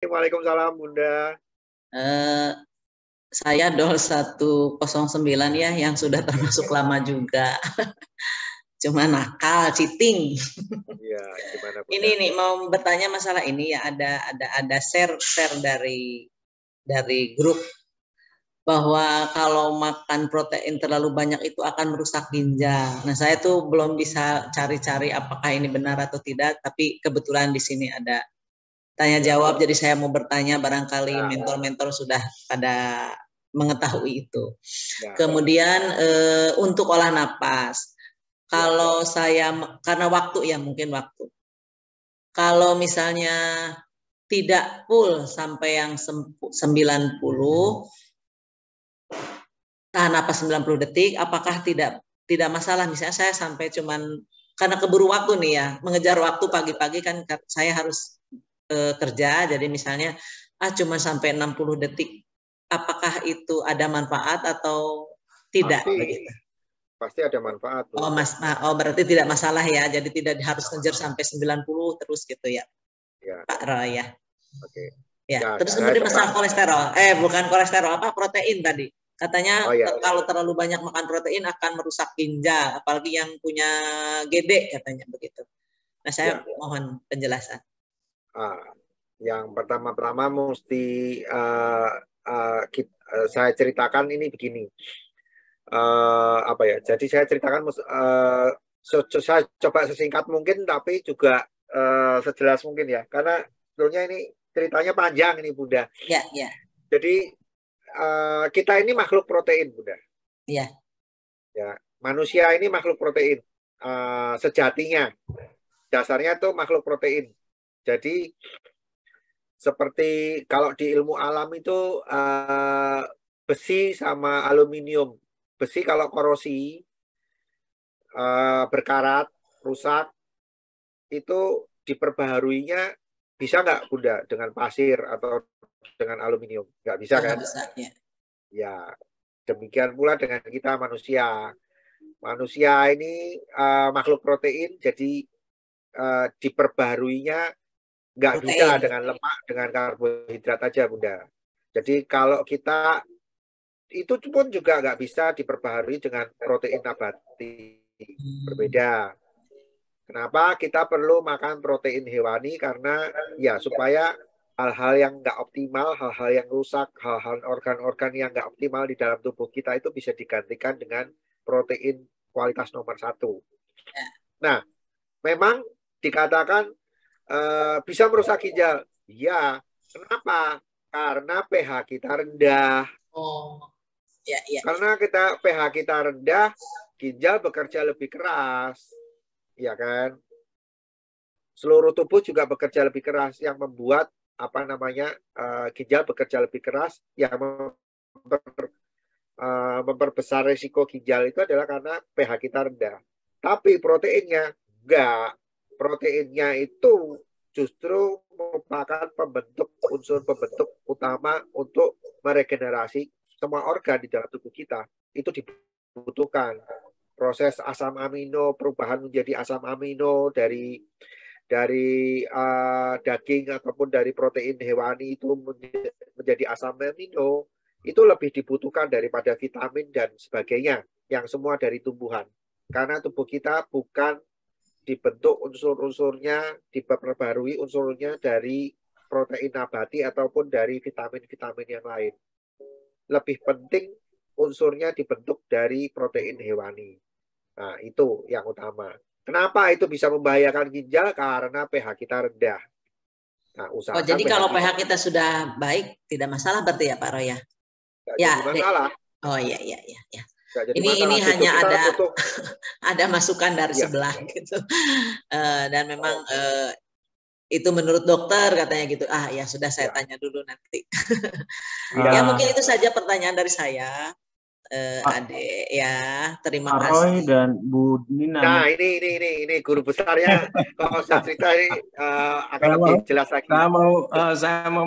Waalaikumsalam Bunda. Saya DOL 109 ya, yang sudah termasuk lama juga. Cuma nakal, cheating. Iya, gimana Bunda? Ini nih mau bertanya masalah ini ya, ada share dari grup bahwa kalau makan protein terlalu banyak itu akan merusak ginjal. Nah, saya tuh belum bisa cari-cari apakah ini benar atau tidak, tapi kebetulan di sini ada tanya jawab, jadi saya mau bertanya, barangkali mentor-mentor sudah pada mengetahui itu. Kemudian untuk olah napas, kalau saya, karena waktu ya, mungkin waktu. Kalau misalnya tidak full sampai yang 90, tahan napas 90 detik, apakah tidak masalah? Misalnya saya sampai cuman, karena keburu waktu nih ya, mengejar waktu pagi-pagi kan saya harus kerja, jadi misalnya cuma sampai 60 detik, apakah itu ada manfaat atau tidak? Pasti ada manfaat. Oh, berarti tidak masalah ya, jadi tidak harus ngejar sampai 90 terus gitu ya, Pak Roy ya. Oke. Ya, terus kemudian masalah kolesterol, bukan kolesterol, protein tadi. Katanya kalau terlalu banyak makan protein akan merusak ginjal, apalagi yang punya GD katanya begitu. Nah, saya mohon penjelasan. Yang pertama-tama mesti saya ceritakan ini begini. Jadi saya ceritakan saya coba sesingkat mungkin, tapi juga sejelas mungkin ya, karena sebetulnya ini ceritanya panjang ini Bunda. Ya. Jadi kita ini makhluk protein Bunda. Iya. Ya, manusia ini makhluk protein sejatinya, dasarnya tuh makhluk protein. Jadi seperti kalau di ilmu alam itu besi sama aluminium. Besi kalau korosi, berkarat, rusak, itu diperbaharuinya bisa nggak Bunda dengan pasir atau dengan aluminium? Nggak bisa kan? Bisa, ya. Ya, demikian pula dengan kita manusia. Manusia ini makhluk protein, jadi diperbaharuinya nggak bisa dengan lemak, dengan karbohidrat aja Bunda. Jadi kalau kita itu pun juga nggak bisa diperbaharui dengan protein nabati, berbeda. Kenapa kita perlu makan protein hewani? Karena ya supaya hal-hal yang nggak optimal, hal-hal yang rusak, hal-hal organ-organ yang nggak optimal di dalam tubuh kita itu bisa digantikan dengan protein kualitas nomor 1. Nah, memang dikatakan bisa merusak ginjal. Iya, kenapa? Karena pH kita rendah. Ya. Karena pH kita rendah, ginjal bekerja lebih keras. Ya kan? Seluruh tubuh juga bekerja lebih keras, yang membuat ginjal bekerja lebih keras, yang memperbesar risiko ginjal itu adalah karena pH kita rendah. Tapi proteinnya enggak. Proteinnya itu justru merupakan unsur pembentuk utama untuk meregenerasi semua organ di dalam tubuh kita. Itu dibutuhkan proses asam amino, perubahan menjadi asam amino dari daging ataupun dari protein hewani itu menjadi asam amino, itu lebih dibutuhkan daripada vitamin dan sebagainya yang semua dari tumbuhan. Karena tubuh kita bukan dibentuk unsur-unsurnya, diperbarui unsurnya dari protein nabati ataupun dari vitamin-vitamin yang lain. Lebih penting unsurnya dibentuk dari protein hewani. Nah, itu yang utama. Kenapa itu bisa membahayakan ginjal? Karena pH kita rendah. Nah, jadi kalau pH kita sudah baik, tidak masalah berarti ya Pak Roy ya? Ya, masalah. Oh iya. Ini hanya ada masukan dari sebelah gitu. Dan memang itu menurut dokter katanya gitu. Ya sudah, saya tanya dulu nanti. Ya mungkin itu saja pertanyaan dari saya. Adik ya, terima kasih. Roy dan Bu Nina. Nah, ini guru besarnya. Kalau saya cerita ini akan lebih jelas lagi. Saya mau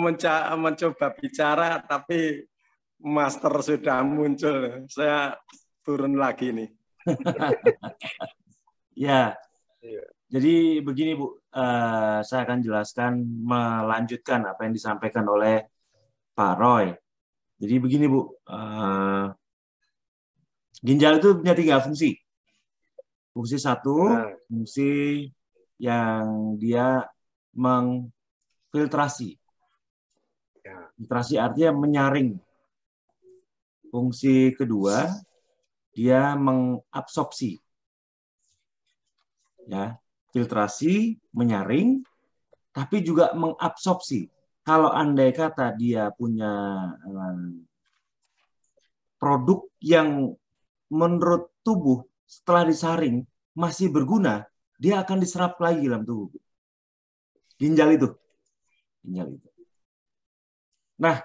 mencoba bicara, tapi Master sudah muncul. Saya turun lagi nih. Ya. Jadi begini Bu, saya akan jelaskan melanjutkan apa yang disampaikan oleh Pak Roy. Jadi begini Bu, ginjal itu punya 3 fungsi. Fungsi satu, fungsi yang dia mengfiltrasi. Filtrasi artinya menyaring. Fungsi kedua, dia mengabsorpsi. Ya, filtrasi, menyaring, tapi juga mengabsorpsi. Kalau andai kata dia punya produk yang menurut tubuh setelah disaring masih berguna, dia akan diserap lagi dalam tubuh. Ginjal itu. Nah,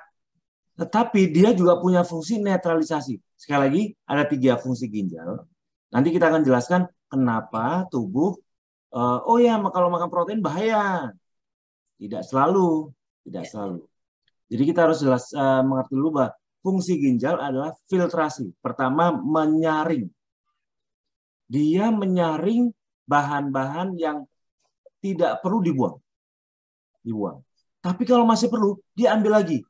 tetapi dia juga punya fungsi netralisasi. Sekali lagi, ada 3 fungsi ginjal. Nanti kita akan jelaskan kenapa tubuh, oh ya, kalau makan protein bahaya. Tidak selalu. Jadi kita harus mengerti dulu bahwa fungsi ginjal adalah filtrasi. Pertama, menyaring. Dia menyaring bahan-bahan yang tidak perlu dibuang. Tapi kalau masih perlu, dia ambil lagi.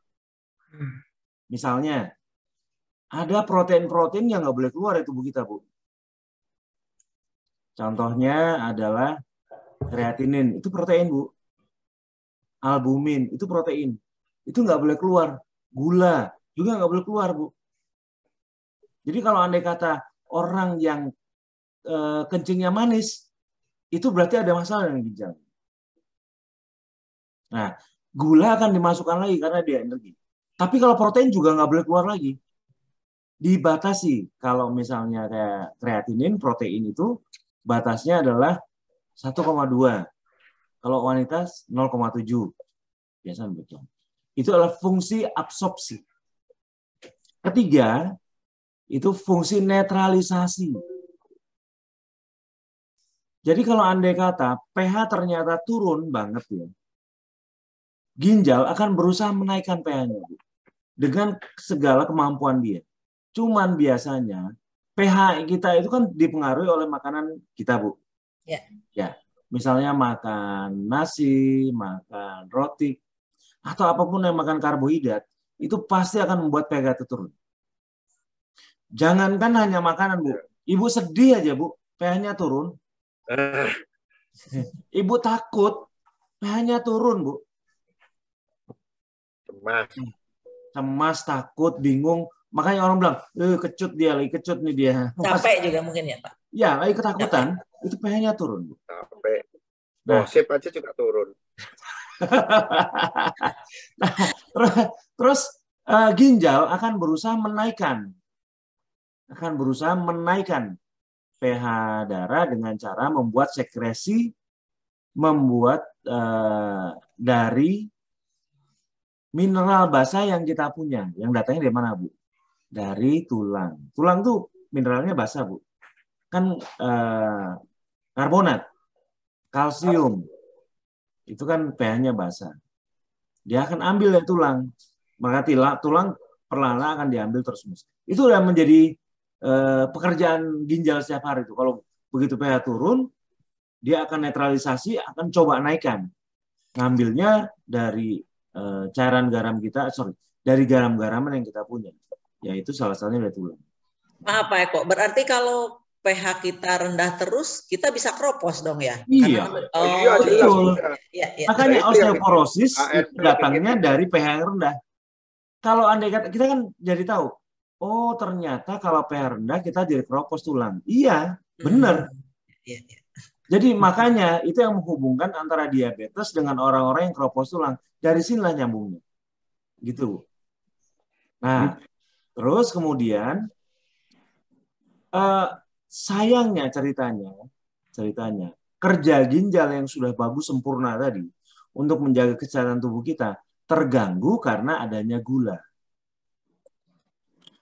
Misalnya, ada protein-protein yang nggak boleh keluar dari tubuh kita, Bu. Contohnya adalah kreatinin, itu protein, Bu. Albumin, itu protein. Itu nggak boleh keluar. Gula juga nggak boleh keluar, Bu. Jadi kalau andai kata orang yang kencingnya manis, itu berarti ada masalah dengan ginjal. Nah, gula akan dimasukkan lagi karena dia energi. Tapi kalau protein juga nggak boleh keluar lagi. Dibatasi. Kalau misalnya kayak kreatinin, protein itu batasnya adalah 1,2. Kalau wanita 0,7. Biasanya begitu. Itu adalah fungsi absorpsi. Ketiga, itu fungsi netralisasi. Jadi kalau andai kata pH ternyata turun banget ya, ginjal akan berusaha menaikkan pH-nya dengan segala kemampuan dia. Cuman biasanya pH kita itu kan dipengaruhi oleh makanan kita, Bu. Ya. Misalnya makan nasi, makan roti, atau apapun yang makan karbohidrat, itu pasti akan membuat pH itu turun. Jangankan hanya makanan, Bu. Ibu sedih aja, Bu, pH-nya turun. Ibu takut, pH-nya turun, Bu. Cemas, takut, bingung. Makanya orang bilang, kecut dia, lagi kecut nih dia. Capek juga mungkin ya, Pak? Ya, lagi ketakutan, itu pH-nya turun, Bu. Capek. Gosip aja juga turun. Nah, terus ginjal akan berusaha menaikkan pH darah dengan cara membuat sekresi, dari mineral basa yang kita punya. Yang datangnya dari mana, Bu? Dari tulang. Tulang tuh mineralnya basa, Bu. Kan karbonat, kalsium. Itu kan pH-nya basa. Dia akan ambil dari tulang. Maka tulang perlahan akan diambil terus. Itu udah menjadi pekerjaan ginjal setiap hari itu. Kalau begitu pH turun, dia akan netralisasi, akan coba naikkan. Ngambilnya dari cairan garam kita, dari garam-garaman yang kita punya. Yaitu salah satunya dari tulang. Maaf Pak Eko, berarti kalau pH kita rendah terus, kita bisa kropos dong ya? Iya. Betul. Makanya osteoporosis itu datangnya dari pH yang rendah. Kalau andai kata kita kan jadi tahu, oh ternyata kalau pH rendah kita jadi keropos tulang. Iya, benar. Jadi makanya itu yang menghubungkan antara diabetes dengan orang-orang yang keropos tulang. Dari sinilah nyambungnya. Gitu. Nah, terus kemudian sayangnya ceritanya kerja ginjal yang sudah bagus sempurna tadi untuk menjaga kesehatan tubuh kita terganggu karena adanya gula.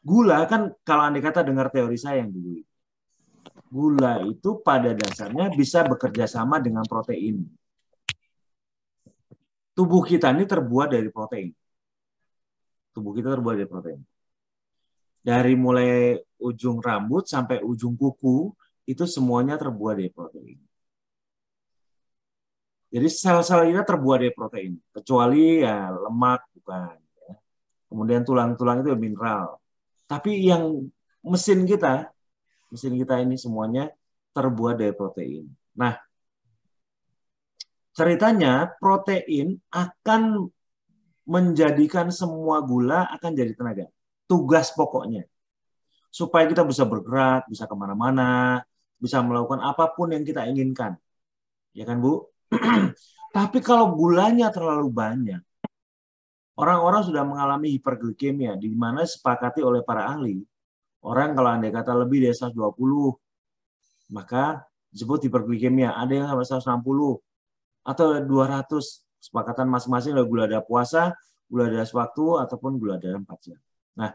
Gula kan kalau andai kata dengar teori saya yang dulu, gula itu pada dasarnya bisa bekerja sama dengan protein. Tubuh kita ini terbuat dari protein. Dari mulai ujung rambut sampai ujung kuku itu semuanya terbuat dari protein. Jadi sel-sel kita terbuat dari protein, kecuali ya lemak bukan. Ya. Kemudian tulang-tulang itu mineral. Tapi yang mesin kita ini semuanya terbuat dari protein. Nah, ceritanya protein akan menjadikan semua gula akan jadi tenaga. Tugas pokoknya. Supaya kita bisa bergerak, bisa kemana-mana, bisa melakukan apapun yang kita inginkan. Ya kan, Bu? Tapi kalau gulanya terlalu banyak, orang-orang sudah mengalami hiperglikemia, di mana sepakati oleh para ahli. Orang kalau andai kata lebih dari 120, maka disebut hiperglikemia. Ada yang sampai 160 atau 200. Sepakatan masing-masing adalah gula darah puasa, gula darah sewaktu, ataupun gula darah 4 jam. Nah,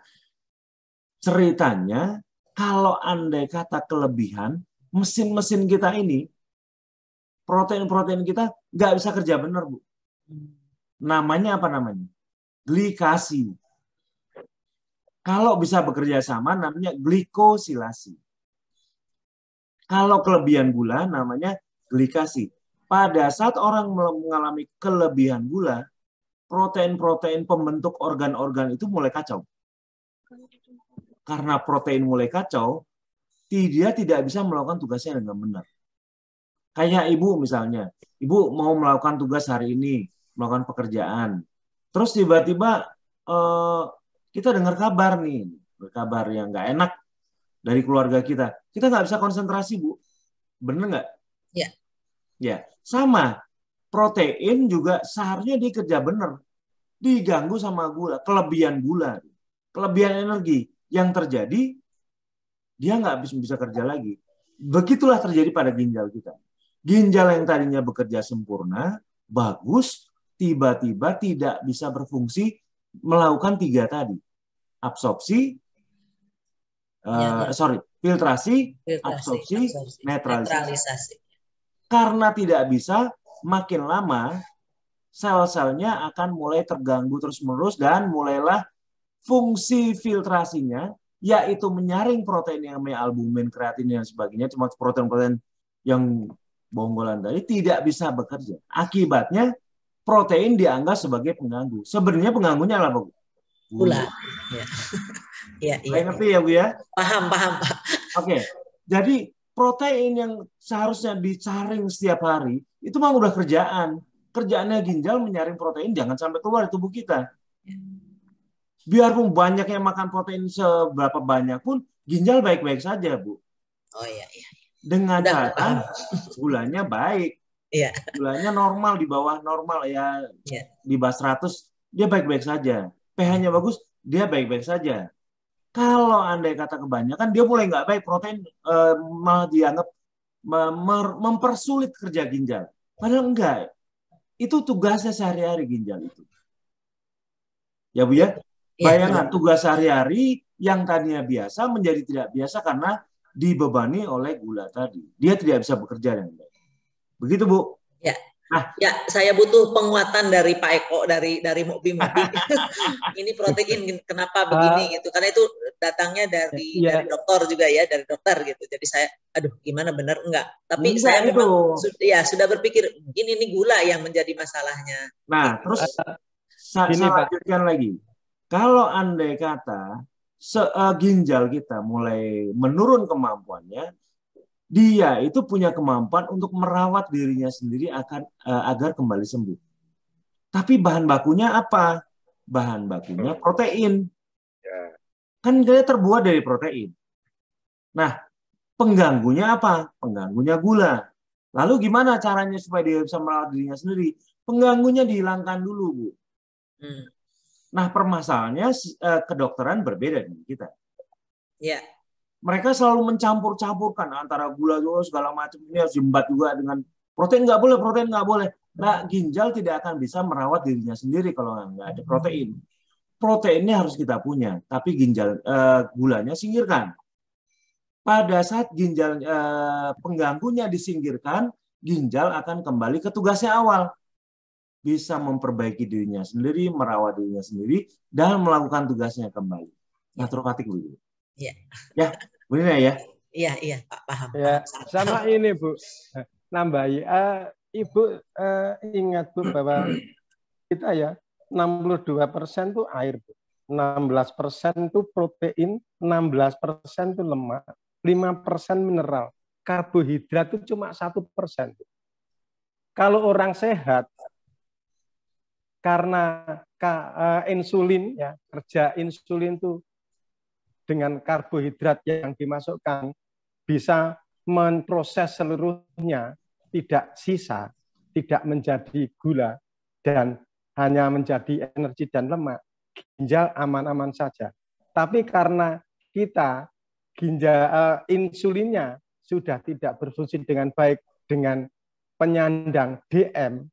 ceritanya kalau andai kata kelebihan, mesin-mesin kita ini, protein-protein kita nggak bisa kerja benar, Bu. Namanya apa namanya? Glikasi. Kalau bisa bekerja sama, namanya glikosilasi. Kalau kelebihan gula, namanya glikasi. Pada saat orang mengalami kelebihan gula, protein-protein pembentuk organ-organ itu mulai kacau. Karena protein mulai kacau, dia tidak bisa melakukan tugasnya dengan benar. Kayak ibu misalnya, ibu mau melakukan tugas hari ini, melakukan pekerjaan. Terus tiba-tiba kita dengar kabar nih, kabar yang nggak enak dari keluarga kita. Kita nggak bisa konsentrasi, Bu. Bener nggak? Iya. Ya, sama. Protein juga seharusnya dia kerja benar. Diganggu sama gula, kelebihan energi. Yang terjadi, dia nggak bisa kerja lagi. Begitulah terjadi pada ginjal kita. Ginjal yang tadinya bekerja sempurna, bagus, tiba-tiba tidak bisa berfungsi melakukan 3 tadi. Absorpsi, filtrasi, absorpsi, netralisasi. Karena tidak bisa, makin lama sel-selnya akan mulai terganggu terus-menerus dan mulailah fungsi filtrasinya, yaitu menyaring protein yang namanya albumin, kreatin, dan sebagainya, cuma protein-protein yang bonggolan tadi tidak bisa bekerja. Akibatnya protein dianggap sebagai pengganggu. Sebenarnya pengganggunya apa, Bu? Gula. Ya. Ngerti ya, Bu ya? Paham, Pak. Oke. Jadi protein yang seharusnya disaring setiap hari itu mah udah kerjaan. Kerjaannya ginjal menyaring protein jangan sampai keluar di tubuh kita. Biarpun banyaknya makan protein seberapa banyak pun ginjal baik-baik saja, Bu. Oh iya. Dengan catatan gulanya baik. Iya. Gulanya normal, di bawah normal ya. Di bawah 100 dia baik-baik saja. pH-nya bagus, dia baik-baik saja. Kalau andai kata kebanyakan, dia mulai nggak baik, protein malah dianggap mempersulit kerja ginjal. Padahal enggak. Itu tugasnya sehari-hari ginjal itu. Ya, Bu ya? Bayangkan tugas sehari-hari yang tadinya biasa menjadi tidak biasa karena dibebani oleh gula tadi. Dia tidak bisa bekerja dengan baik. Begitu, Bu? Ya. Nah, ya, saya butuh penguatan dari Pak Eko, dari Mobi. Ini protein kenapa begini gitu? Karena itu datangnya dari dokter juga ya, dari dokter gitu. Jadi saya, gimana benar enggak? Tapi saya memang sudah berpikir ini gula yang menjadi masalahnya. Nah, terus saya lanjutkan lagi. Kalau andai kata ginjal kita mulai menurun kemampuannya, dia itu punya kemampuan untuk merawat dirinya sendiri agar kembali sembuh. Tapi bahan bakunya apa? Bahan bakunya protein. Kan dia terbuat dari protein. Nah, pengganggunya apa? Pengganggunya gula. Lalu gimana caranya supaya dia bisa merawat dirinya sendiri? Pengganggunya dihilangkan dulu, Bu. Nah, permasalahannya kedokteran berbeda dengan kita. Ya. Mereka selalu mencampur-campurkan antara gula juga segala macam, ini harus diembat juga dengan protein nggak boleh. Nah, ginjal tidak akan bisa merawat dirinya sendiri kalau nggak ada protein. Proteinnya harus kita punya, tapi gulanya singkirkan. Pada saat ginjal pengganggunya disingkirkan, ginjal akan kembali ke tugasnya awal. Bisa memperbaiki dirinya sendiri, merawat dirinya sendiri, dan melakukan tugasnya kembali. Naturopatik begitu. Iya. Ya, benar ya? Iya, Pak, paham. Ya, sama ini, Bu. Nambahi Ibu ingat Bu bahwa kita ya 62% tuh air, Bu. 16% itu protein, 16% itu lemak, 5% mineral. Karbohidrat itu cuma 1%. Kalau orang sehat, karena insulin, ya, kerja insulin itu dengan karbohidrat yang dimasukkan bisa memproses seluruhnya, tidak sisa, tidak menjadi gula, dan hanya menjadi energi dan lemak, ginjal aman-aman saja. Tapi karena kita ginjal insulinnya sudah tidak berfungsi dengan baik dengan penyandang DM,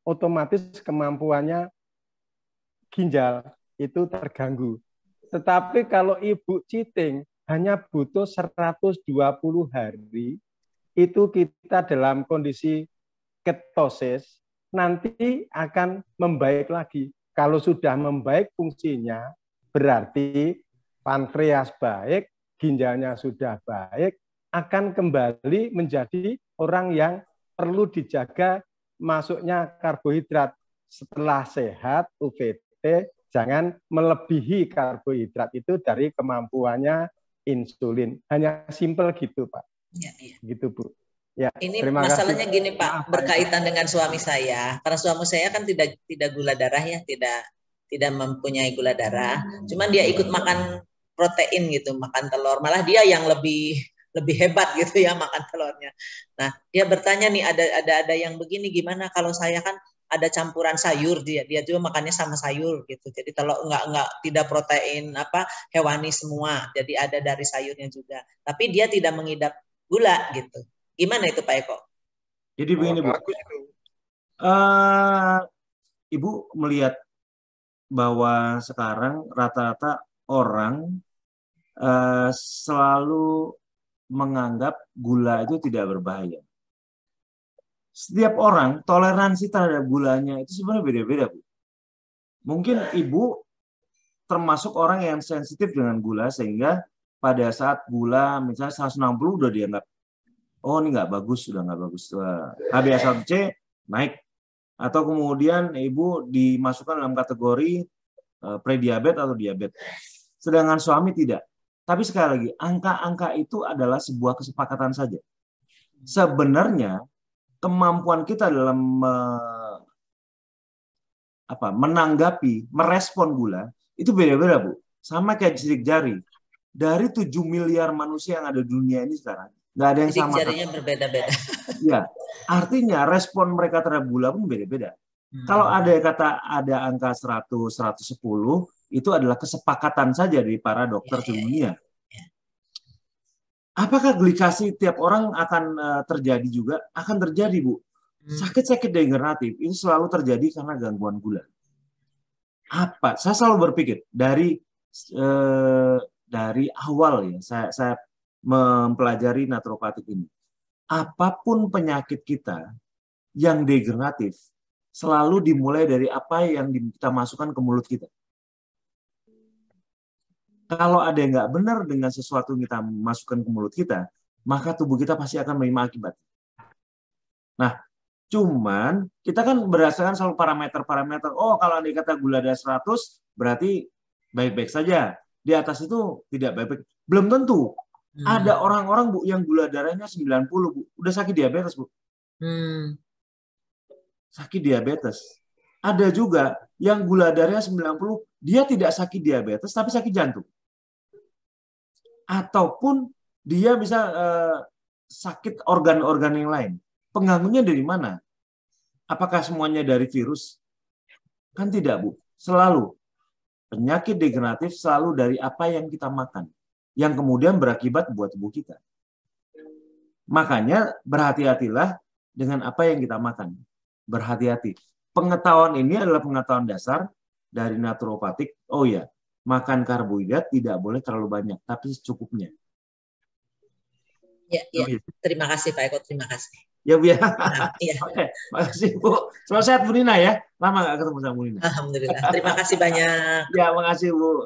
otomatis kemampuannya ginjal itu terganggu. Tetapi kalau ibu cheating hanya butuh 120 hari, itu kita dalam kondisi ketosis, nanti akan membaik lagi. Kalau sudah membaik fungsinya, berarti pankreas baik, ginjalnya sudah baik, akan kembali menjadi orang yang perlu dijaga masuknya karbohidrat. Setelah sehat, UVT, jangan melebihi karbohidrat itu dari kemampuannya insulin. Hanya simpel gitu, Pak. Ya, ya. Gitu, Bu. Ya, ini masalahnya kasih. Gini Pak, berkaitan dengan suami saya. Karena suami saya kan tidak gula darah ya, tidak mempunyai gula darah. Cuman dia ikut makan protein gitu, makan telur. Malah dia yang lebih hebat gitu ya makan telurnya. Nah, dia bertanya nih, ada yang begini, gimana kalau saya kan ada campuran sayur, dia juga makannya sama sayur gitu. Jadi telur enggak tidak protein hewani semua. Jadi ada dari sayurnya juga. Tapi dia tidak mengidap gula gitu. Gimana itu Pak Eko? Jadi begini Bu, Ibu melihat bahwa sekarang rata-rata orang selalu menganggap gula itu tidak berbahaya. Setiap orang toleransi terhadap gulanya itu sebenarnya beda-beda, Bu. Mungkin Ibu termasuk orang yang sensitif dengan gula sehingga pada saat gula misalnya 160 udah dianggap oh ini nggak bagus, sudah nggak bagus. HbA1c naik. Atau kemudian ibu dimasukkan dalam kategori prediabetes atau diabetes. Sedangkan suami tidak. Tapi sekali lagi, angka-angka itu adalah sebuah kesepakatan saja. Sebenarnya kemampuan kita dalam menanggapi, merespon gula, itu beda-beda, Bu. Sama kayak sidik jari. Dari 7 miliar manusia yang ada di dunia ini sekarang, nggak ada yang sama. Jarinya berbeda-beda. Ya, artinya respon mereka terhadap gula pun beda-beda. Kalau ada angka 100, 110, itu adalah kesepakatan saja dari para dokter dunia. Apakah glikasi tiap orang akan terjadi juga? Akan terjadi, Bu. Sakit-sakit degeneratif itu selalu terjadi karena gangguan gula. Apa? Saya selalu berpikir dari awal ya, saya mempelajari naturopatik ini. Apapun penyakit kita yang degeneratif selalu dimulai dari apa yang kita masukkan ke mulut kita. Kalau ada yang nggak benar dengan sesuatu yang kita masukkan ke mulut kita, maka tubuh kita pasti akan menerima akibat. Nah, cuman kita kan berdasarkan selalu parameter-parameter. Oh, kalau ada kata gula darah 100, berarti baik-baik saja. Di atas itu tidak baik-baik. Belum tentu. Ada orang-orang, Bu, yang gula darahnya 90, Bu. Udah sakit diabetes, Bu. Sakit diabetes. Ada juga yang gula darahnya 90, dia tidak sakit diabetes, tapi sakit jantung. Ataupun dia bisa sakit organ-organ yang lain. Pengganggunya dari mana? Apakah semuanya dari virus? Kan tidak, Bu. Selalu. Penyakit degeneratif selalu dari apa yang kita makan, yang kemudian berakibat buat tubuh kita. Makanya berhati-hatilah dengan apa yang kita makan. Berhati-hati. Pengetahuan ini adalah pengetahuan dasar dari naturopatik. Oh ya, makan karbohidrat tidak boleh terlalu banyak, tapi secukupnya. Ya. Terima kasih Pak Eko, terima kasih. Ya Bu ya. Oke, makasih Bu. Selamat sehat Bu Nina ya. Lama nggak ketemu sama Bu Nina. Alhamdulillah. Terima kasih banyak. Ya, makasih Bu.